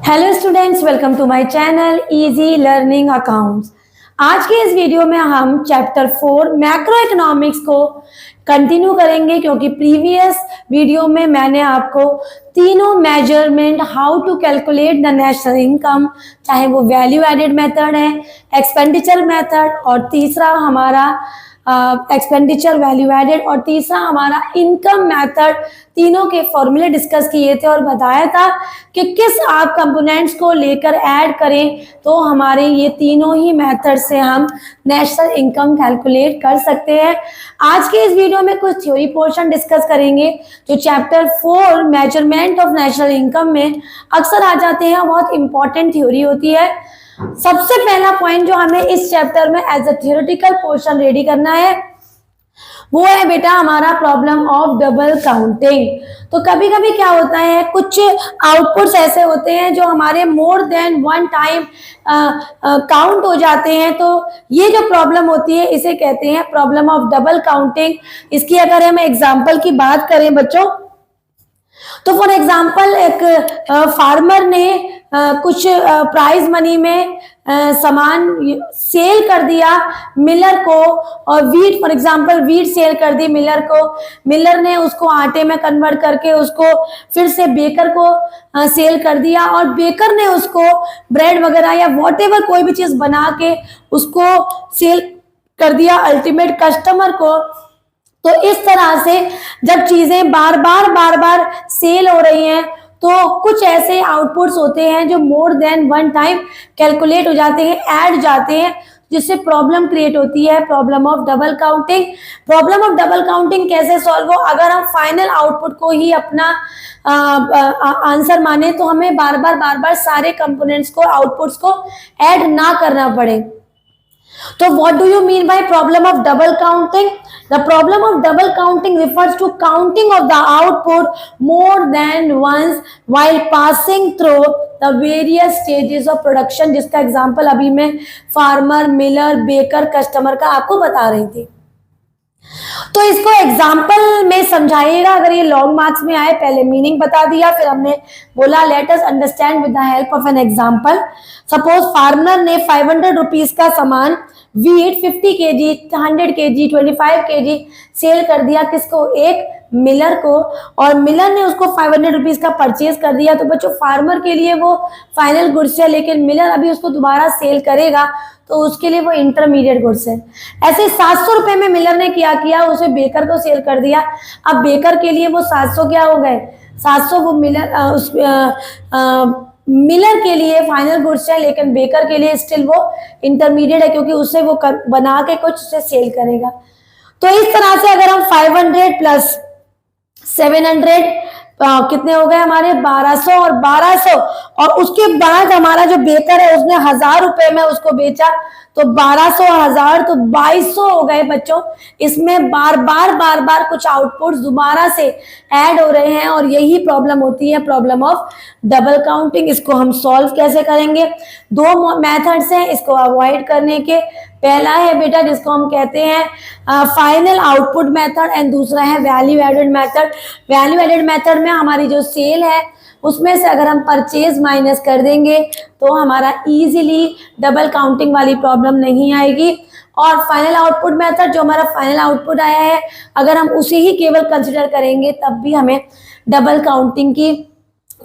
Hello students, welcome to my channel easy learning accounts. आज के इस वीडियो में हम चैप्टर 4 मैक्रो इकोनॉमिक्स को कंटिन्यू करेंगे, क्योंकि प्रीवियस वीडियो में मैंने आपको तीनों measurement how to calculate the national income, चाहे वो वैल्यू एडेड मेथड है, एक्सपेंडिचर मेथड और तीसरा हमारा एक्सपेंडिचर वैल्यू एडेड और तीसरा हमारा इनकम मेथड, तीनों के फॉर्मूले डिस्कस किए थे और बताया था कि किस आप कंपोनेंट्स को लेकर ऐड करें तो हमारे ये तीनों ही मेथड से हम नेशनल इनकम कैलकुलेट कर सकते हैं। आज के इस वीडियो में कुछ थ्योरी पोर्शन डिस्कस करेंगे जो chapter 4 measurement of national income में अक्सर आ जाते हैं, बहुत इंपॉर्टेंट थ्योरी होती है। सबसे पहला पॉइंट जो हमें इस चैप्टर में as a theoretical portion ready करना है वो है बेटा हमारा प्रॉब्लम ऑफ डबल काउंटिंग। तो कभी कभी क्या होता है, कुछ आउटपुट्स ऐसे होते हैं जो हमारे more than one time count हो जाते हैं, तो ये जो प्रॉब्लम होती है इसे कहते हैं प्रॉब्लम ऑफ डबल काउंटिंग। इसकी अगर हम एग्जांपल की बात करें बच्चों, तो फॉर एग्जांपल एक फार्मर ने कुछ प्राइज मनी में सामान सेल कर दिया मिलर को, और wheat for example wheat sell कर दी मिलर को। मिलर ने उसको आटे में कन्वर्ट करके उसको फिर से बेकर को सेल कर दिया, और बेकर ने उसको ब्रेड वगैरह या वॉटेवर कोई भी चीज बना के उसको सेल कर दिया अल्टीमेट कस्टमर को। तो इस तरह से जब चीजें बार बार सेल हो रही हैं तो कुछ ऐसे आउटपुट्स होते हैं जो more than one time calculate हो जाते हैं, ऐड जाते हैं, जिससे प्रॉब्लम क्रिएट होती है, problem of double counting. Problem of double counting कैसे सॉल्व हो? अगर हम फाइनल आउटपुट को ही अपना आंसर माने तो हमें बार बार सारे कंपोनेंट्स को, आउटपुट्स को ऐड ना करना पड़े। So what do you mean by problem of double counting? The problem of double counting refers to counting of the output more than once while passing through the various stages of production, जिसका example अभी मैं farmer, Miller, baker, customer का आपको बता रही थी। तो इसको एग्जाम्पल में समझाइएगा, अगर ये लॉन्ग मार्क्स में आए। पहले मीनिंग बता दिया, फिर हमने बोला let us understand with the help of an example. Suppose farmer ने 500 रुपीज का सामान wheat 50 KG, 100 KG, 25 KG sell कर दिया किसको? एक मिलर को, और मिलर ने उसको 500 रुपीज का परचेज कर दिया। तो बच्चों फार्मर के लिए वो फाइनल गुड्स है, लेकिन मिलर अभी उसको दोबारा सेल करेगा तो उसके लिए वो इंटरमीडिएट गुड्स है। ऐसे 700 रुपए में मिलर ने क्या किया, उसे बेकर को सेल कर दिया। अब बेकर के लिए वो 700 क्या हो गए? 700 वो मिलर के लिए फाइनल गुड्स है, लेकिन बेकर के लिए स्टिल वो इंटरमीडिएट है, क्योंकि उससे वो बना के कुछ उसे सेल करेगा। तो इस तरह से अगर हम 500 प्लस 700 कितने हो गए हमारे? 1200 और 1200, और उसके बाद हमारा जो बेकर है उसने 1000 रुपए में उसको बेचा, तो 1200 और 1000 तो 2200 हो गए बच्चों। इसमें बार बार कुछ आउटपुट्स दोबारा से ऐड हो रहे हैं, और यही प्रॉब्लम होती है, प्रॉब्लम ऑफ डबल काउंटिंग। इसको हम सॉल्व कैसे करेंगे? दो मेथड्स हैं इसको अवॉइड करने के। पहला है बेटा जिसको हम कहते हैं फाइनल आउटपुट मेथड, एंड दूसरा है value added method. Value added method में हमारी जो सेल है उसमें से अगर हम परचेज माइनस कर देंगे तो हमारा इजीली डबल काउंटिंग वाली प्रॉब्लम नहीं आएगी। और फाइनल आउटपुट मेथड, जो हमारा फाइनल आउटपुट आया है, अगर हम उसे ही केवल कंसिडर करेंगे तब भी हमें डबल काउंटिंग की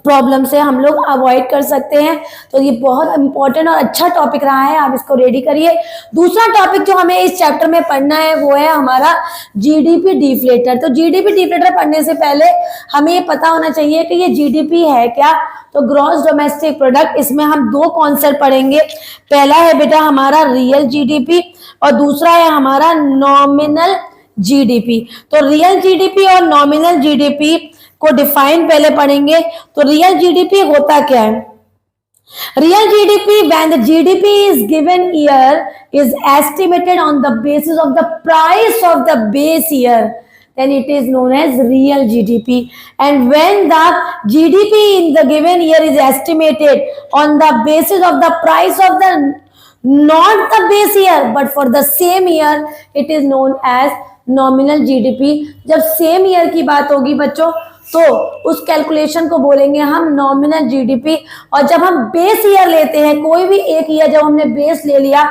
प्रॉब्लम से हम लोग अवॉइड कर सकते हैं। तो ये बहुत इंपॉर्टेंट और अच्छा टॉपिक रहा है, आप इसको रेडी करिए। दूसरा टॉपिक जो हमें इस चैप्टर में पढ़ना है वो है हमारा जीडीपी डिफ्लेटर। तो जीडीपी डिफ्लेटर पढ़ने से पहले हमें ये पता होना चाहिए कि ये जीडीपी है क्या। तो ग्रॉस डोमेस्टिक प्रोडक्ट, इसमें हम दो कॉन्सेप्ट पढ़ेंगे। पहला है बेटा हमारा रियल जीडीपी और दूसरा है हमारा नॉमिनल जीडीपी। तो रियल जीडीपी और नॉमिनल जीडीपी को डिफाइन पहले पढ़ेंगे। तो रियल जीडीपी होता क्या है? Real GDP, when the GDP is given year is estimated on the basis of the price of the base year, then it is known as real GDP. And when the GDP in the given year is estimated on the basis of the price of the not the base year but for the same year, it is known as nominal GDP. जब same year की बात होगी बच्चों तो उस calculation को बोलेंगे हम नॉमिनल जीडीपी। और जब हम बेस ईयर लेते हैं, कोई भी एक ईयर जब हमने बेस ले लिया,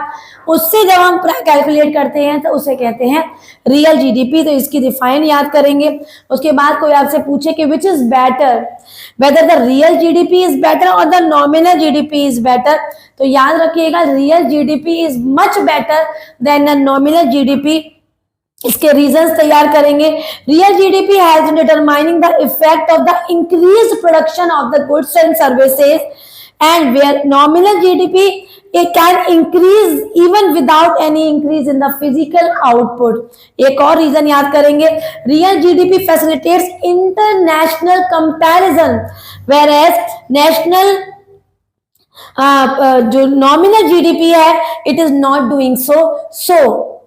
उससे जब हम कैलकुलेट करते हैं तो उसे कहते हैं रियल जीडीपी। तो इसकी डिफाइन याद करेंगे। उसके बाद कोई आपसे पूछे कि which is better, whether the real GDP is better और the nominal GDP is better, तो याद रखिएगा real GDP is much better than the nominal GDP. इसके रीजंस तैयार करेंगे। Real GDP has been determining the effect of the increased production of the goods and services and where nominal GDP it can increase even without any increase in the physical output। एक और reason याद करेंगे, real GDP facilitates international comparison whereas national जो nominal GDP है it is not doing so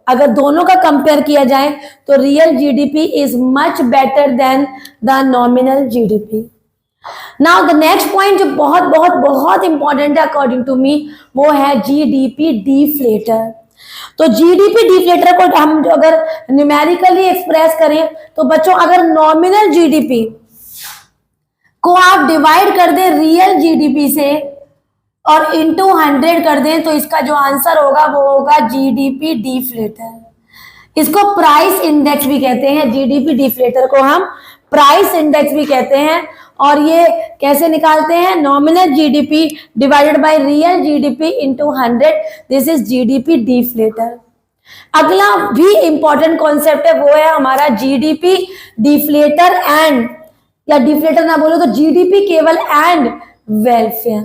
अगर दोनों का compare किया जाए तो real GDP is much better than the nominal GDP. Now the next point जो बहुत बहुत बहुत इंपॉर्टेंट है अकॉर्डिंग टू मी, वो है जीडीपी डिफ्लेटर। तो जीडीपी डिफ्लेटर को हम अगर न्यूमेरिकली एक्सप्रेस करें तो बच्चों अगर नॉमिनल जीडीपी को आप डिवाइड कर दें रियल जीडीपी से और इनटू 100 कर दें तो इसका जो आंसर होगा वो होगा जीडीपी डिफ्लेटर। इसको प्राइस इंडेक्स भी कहते हैं, जीडीपी डिफ्लेटर को हम प्राइस इंडेक्स भी कहते हैं। और ये कैसे निकालते हैं, nominal GDP divided by real GDP into 100, this is GDP deflator. अगला भी इंपॉर्टेंट कॉन्सेप्ट है, वो है हमारा जीडीपी डिफ्लेटर एंड, या डिफ्लेटर ना बोलो तो जीडीपी केवल एंड वेलफेयर।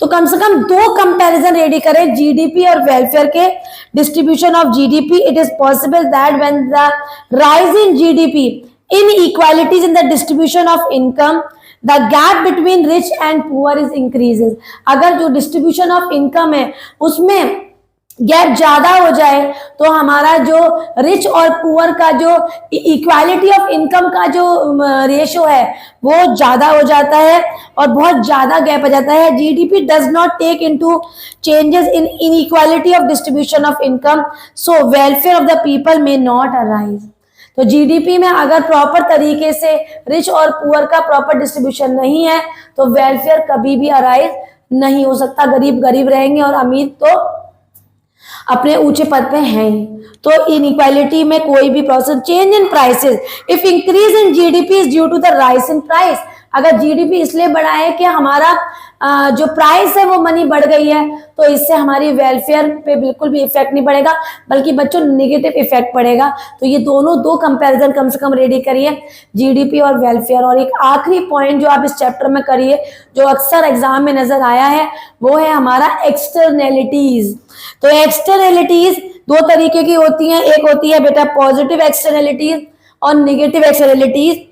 तो कम से कम दो कंपैरिजन रेडी करें जीडीपी और वेलफेयर के। Distribution of GDP, it is possible that when the rise in GDP inequalities in the distribution of income, the gap between rich and poor is increases। अगर जो distribution of income है उसमें gap ज्यादा हो जाए तो हमारा जो रिच और पुअर का जो इक्वालिटी ऑफ इनकम का जो रेशो है वो ज्यादा हो जाता है और बहुत ज्यादा गैप आ जाता है। GDP does not take into changes in inequality of distribution of income, so welfare of the people may not arise. तो जीडीपी में अगर प्रॉपर तरीके से रिच और पुअर का प्रॉपर डिस्ट्रीब्यूशन नहीं है तो वेलफेयर कभी भी अराइज नहीं हो सकता। गरीब गरीब रहेंगे और अमीर तो अपने ऊंचे पद पे हैं ही। तो इनइक्वालिटी में कोई भी process. Change in prices, if increase in GDP is due to the rise in price, अगर जीडीपी इसलिए बढ़ा है कि हमारा जो प्राइस है वो मनी बढ़ गई है तो इससे हमारी वेलफेयर पे बिल्कुल भी इफेक्ट नहीं पड़ेगा बल्कि बच्चों नेगेटिव इफेक्ट पड़ेगा। तो ये दो कंपैरिजन कम से कम रेडी करिए, जीडीपी और वेलफेयर। और एक आखिरी पॉइंट जो आप इस चैप्टर में करिए जो अक्सर एग्जाम में नजर आया है वो है हमारा एक्सटर्नैलिटीज। तो एक्सटर्नैलिटीज दो तरीके की होती हैं, एक होती है बेटा पॉजिटिव एक्सटर्नैलिटीज और negative externalities.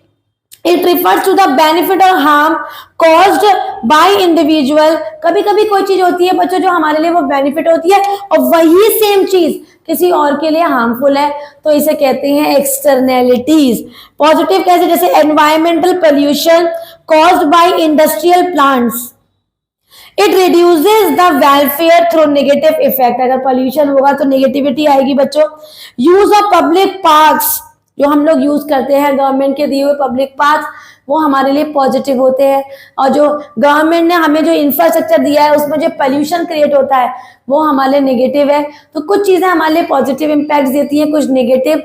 It refers to the benefit or harm caused by individual। कभी कभी कोई चीज होती है बच्चों जो हमारे लिए वो बेनिफिट होती है और वही सेम चीज किसी और के लिए हार्मफुल है, तो इसे कहते हैं एक्सटर्नैलिटीज। पॉजिटिव कैसे, जैसे environmental pollution caused by industrial plants, it reduces the welfare through negative effect. अगर पोल्यूशन होगा तो नेगेटिविटी आएगी बच्चों। यूज ऑफ पब्लिक पार्क्स, जो हम लोग यूज करते हैं गवर्नमेंट के दिए हुए पब्लिक पार्क, वो हमारे लिए पॉजिटिव होते हैं। और जो गवर्नमेंट ने हमें जो इंफ्रास्ट्रक्चर दिया है उसमें जो पोल्यूशन क्रिएट होता है वो हमारे लिए नेगेटिव है। तो कुछ चीजें हमारे लिए पॉजिटिव इम्पैक्ट देती हैं, कुछ नेगेटिव,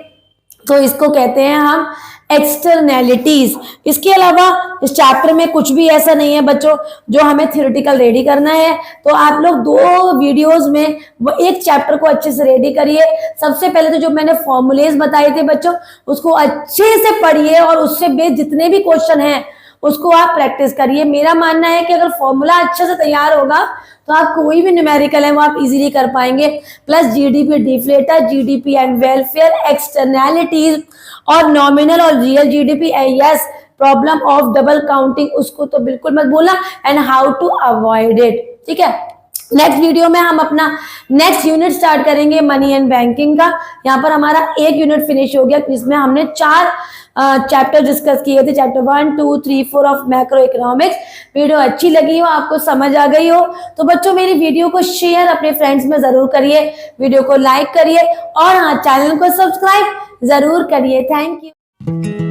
तो इसको कहते हैं हम एक्सटर्नैलिटीज। इसके अलावा इस चैप्टर में कुछ भी ऐसा नहीं है बच्चों जो हमें थ्योरेटिकल रेडी करना है। तो आप लोग दो वीडियोस में वो एक चैप्टर को अच्छे से रेडी करिए। सबसे पहले तो जो मैंने फॉर्मूलेज बताए थे बच्चों उसको अच्छे से पढ़िए और उससे बेस्ड जितने भी क्वेश्चन हैं उसको आप प्रैक्टिस करिए। मेरा मानना है कि अगर फॉर्मूला अच्छे से तैयार होगा तो आप कोई भी न्यूमेरिकल है वो आप इजीली कर पाएंगे। Plus GDP deflator, GDP and welfare, externalities और नॉमिनल और real GDP, yes problem of double counting उसको तो बिल्कुल मत भूलना, and how to avoid it. ठीक है, नेक्स्ट वीडियो में हम अपना नेक्स्ट यूनिट स्टार्ट करेंगे मनी एंड बैंकिंग का। यहाँ पर हमारा एक यूनिट फिनिश हो गया जिसमें हमने 4 चैप्टर डिस्कस किए थे, chapter 1, 2, 3, 4 of macro economics. Video अच्छी लगी हो, आपको समझ आ गई हो तो बच्चों मेरी वीडियो को शेयर अपने फ्रेंड्स में जरूर करिए, वीडियो को लाइक करिए और हाँ चैनल को सब्सक्राइब जरूर करिए। Thank you.